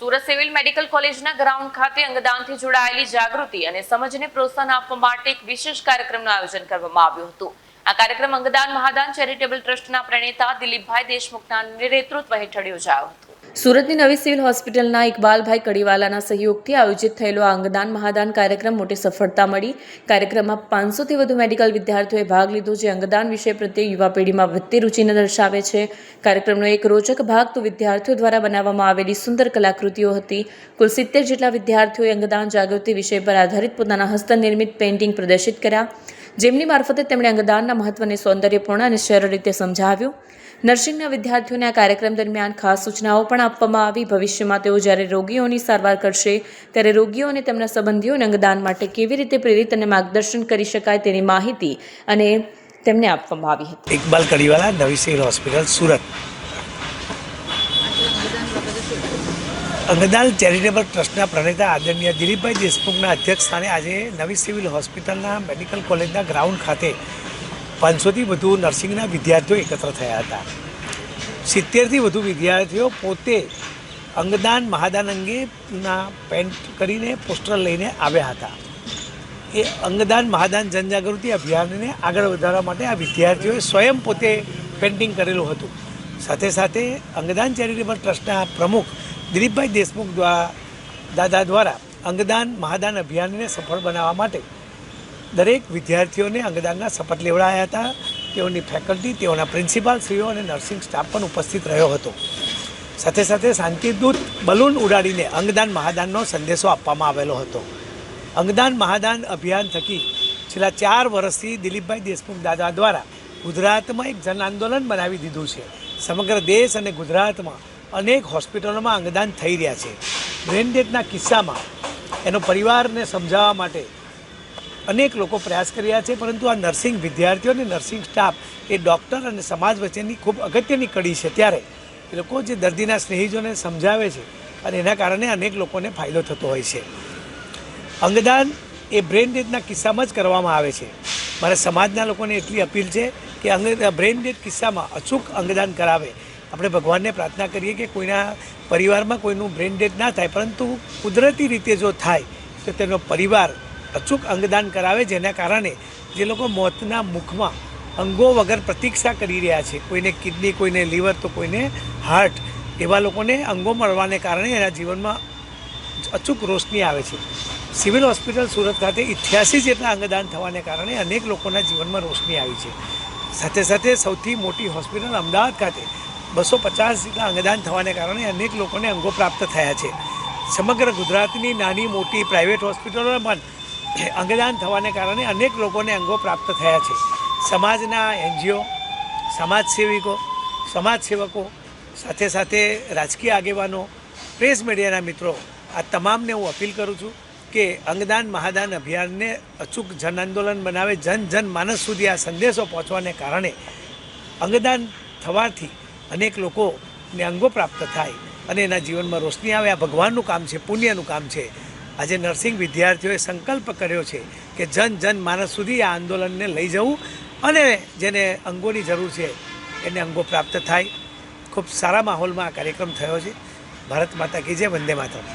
Surat civil medical કોલેજના ground ખાતે અંગદાનથી જોડાયેલી જાગૃતિ અને સમજને પ્રોત્સાહન આપવા માટે એક વિશેષ કાર્યક્રમનું આયોજન કરવામાં આવ્યું હતું। આ કાર્યક્રમ અંગદાન મહાદાન ચેરિટેબલ ટ્રસ્ટના પ્રણેતા દિલીપભાઈ દેશમુખના નેતૃત્વ હેઠળ યોજાયો હતો। સુરતની નવી સિવિલ હોસ્પિટલના ઇકબાલભાઈ કડીવાલાના સહયોગથી આયોજિત થયેલો આ અંગદાન મહાદાન કાર્યક્રમ મોટી સફળતા મળી। કાર્યક્રમમાં 500થી વધુ મેડિકલ વિદ્યાર્થીઓએ ભાગ લીધો, જે અંગદાન વિષય પ્રત્યે યુવા પેઢીમાં વધતી રુચિને દર્શાવે છે। કાર્યક્રમનો એક રોચક ભાગ તો વિદ્યાર્થીઓ દ્વારા બનાવવામાં આવેલી સુંદર કલાકૃતિઓ હતી। કુલ 70 જેટલા વિદ્યાર્થીઓએ અંગદાન જાગૃતિ વિષય પર આધારિત પોતાના હસ્તનિર્મિત પેઇન્ટિંગ પ્રદર્શિત કર્યા, જેમની મારફતે તેમણે અંગદાનના મહત્વને સૌંદર્યપૂર્ણ અને સરળ રીતે સમજાવ્યું। નર્સિંગના વિદ્યાર્થીઓને આ કાર્યક્રમ દરમિયાન ખાસ સૂચનાઓ પણ આપવામાં આવી। ભવિષ્યમાં તેઓ જ્યારે રોગીઓની સારવાર કરશે ત્યારે રોગીઓ અને તેમના સંબંધીઓને અંગદાન માટે કેવી રીતે પ્રેરિત અને માર્ગદર્શન કરી શકાય તેની માહિતી અને તેમને આપવામાં આવી હતી। ઇકબાલ કડીવાલા, નવી સિવિલ હોસ્પિટલ, સુરત। અંગદાન ચેરિટેબલ ટ્રસ્ટના પ્રણેતા આદરણીય દિલીપભાઈ દેશમુખના અધ્યક્ષસ્થાને આજે નવી સિવિલ હોસ્પિટલના મેડિકલ કોલેજના ગ્રાઉન્ડ ખાતે 500થી વધુ નર્સિંગના વિદ્યાર્થીઓ એકત્ર થયા હતા। 70થી વધુ વિદ્યાર્થીઓ પોતે અંગદાન મહાદાન અંગેના પેન્ટ કરીને પોસ્ટર લઈને આવ્યા હતા। એ અંગદાન મહાદાન જનજાગૃતિ અભિયાનને આગળ વધારવા માટે આ વિદ્યાર્થીઓએ સ્વયં પોતે પેઇન્ટિંગ કરેલું હતું। સાથે સાથે અંગદાન ચેરિટેબલ ટ્રસ્ટના પ્રમુખ દિલીપભાઈ દેશમુખ દાદા દ્વારા અંગદાન મહાદાન અભિયાનને સફળ બનાવવા માટે દરેક વિદ્યાર્થીઓને અંગદાનના શપથ લેવડાવ્યા હતા। તેઓની ફેકલ્ટી, તેઓના પ્રિન્સિપાલશ્રીઓ અને નર્સિંગ સ્ટાફ પણ ઉપસ્થિત રહ્યો હતો। સાથે સાથે શાંતિદૂત બલૂન ઉડાડીને અંગદાન મહાદાનનો સંદેશો આપવામાં આવેલો હતો। અંગદાન મહાદાન અભિયાન થકી છેલ્લા 4 વર્ષથી દિલીપભાઈ દેશમુખ દાદા દ્વારા ગુજરાતમાં એક જન આંદોલન બનાવી દીધું છે। સમગ્ર દેશ અને ગુજરાતમાં અનેક હોસ્પિટલોમાં અંગદાન થઈ રહ્યા છે। બ્રેન ડેથના કિસ્સામાં એનો પરિવારને સમજાવવા માટે અનેક લોકો પ્રયાસ કરી રહ્યા છે, પરંતુ આ નર્સિંગ વિદ્યાર્થીઓ અને નર્સિંગ સ્ટાફ એ ડૉક્ટર અને સમાજ વચ્ચેની ખૂબ અગત્યની કડી છે। ત્યારે એ લોકો જે દર્દીના સ્નેહીજોને સમજાવે છે અને એના કારણે અનેક લોકોને ફાયદો થતો હોય છે। અંગદાન એ બ્રેન ડેથના કિસ્સામાં જ કરવામાં આવે છે। મારે સમાજના લોકોને એટલી અપીલ છે કે બ્રેન ડેથ કિસ્સામાં અચૂક અંગદાન કરાવે। આપણે ભગવાનને પ્રાર્થના કરીએ કે કોઈના પરિવારમાં કોઈનું બ્રેન ડેથ ના થાય, પરંતુ કુદરતી રીતે જો થાય તો તેનો પરિવાર અચૂક અંગદાન કરાવે, જેના કારણે જે લોકો મોતના મુખમાં અંગો વગર પ્રતીક્ષા કરી રહ્યા છે, કોઈને કિડની, કોઈને લીવર તો કોઈને હાર્ટ, એવા લોકોને અંગો મળવાને કારણે એના જીવનમાં અચૂક રોશની આવે છે। સિવિલ હોસ્પિટલ સુરત ખાતે 88 જેટલા અંગદાન થવાને કારણે અનેક લોકોના જીવનમાં રોશની આવી છે। સાથે સાથે સૌથી મોટી હોસ્પિટલ અમદાવાદ ખાતે 250 જેટલા અંગદાન થવાને કારણે અનેક લોકોને અંગો પ્રાપ્ત થયા છે। સમગ્ર ગુજરાતની નાની મોટી પ્રાઇવેટ હોસ્પિટલોમાં પણ અંગદાન થવાને કારણે અનેક લોકોને અંગો પ્રાપ્ત થયા છે। સમાજના NGO, સમાજસેવકો, સાથે સાથે રાજકીય આગેવાનો, પ્રેસ મીડિયાના મિત્રો, આ તમામને હું અપીલ કરું છું કે અંગદાન મહાદાન અભિયાનને અચૂક જન આંદોલન બનાવે, જન માનસ સુધી આ સંદેશો પહોંચવાને કારણે અંગદાન થવાથી અનેક લોકોને અંગો પ્રાપ્ત થાય અને એના જીવનમાં રોશની આવે। આ ભગવાનનું કામ છે, પુણ્યનું કામ છે। આજે નર્સિંગ વિદ્યાર્થીઓએ સંકલ્પ કર્યો છે કે જન માનસ સુધી આ આંદોલનને લઈ જવું અને જેને અંગોની જરૂર છે એને અંગો પ્રાપ્ત થાય। ખૂબ સારા માહોલમાં આ કાર્યક્રમ થયો છે। ભારત માતા કી જય, વંદે માતરમ।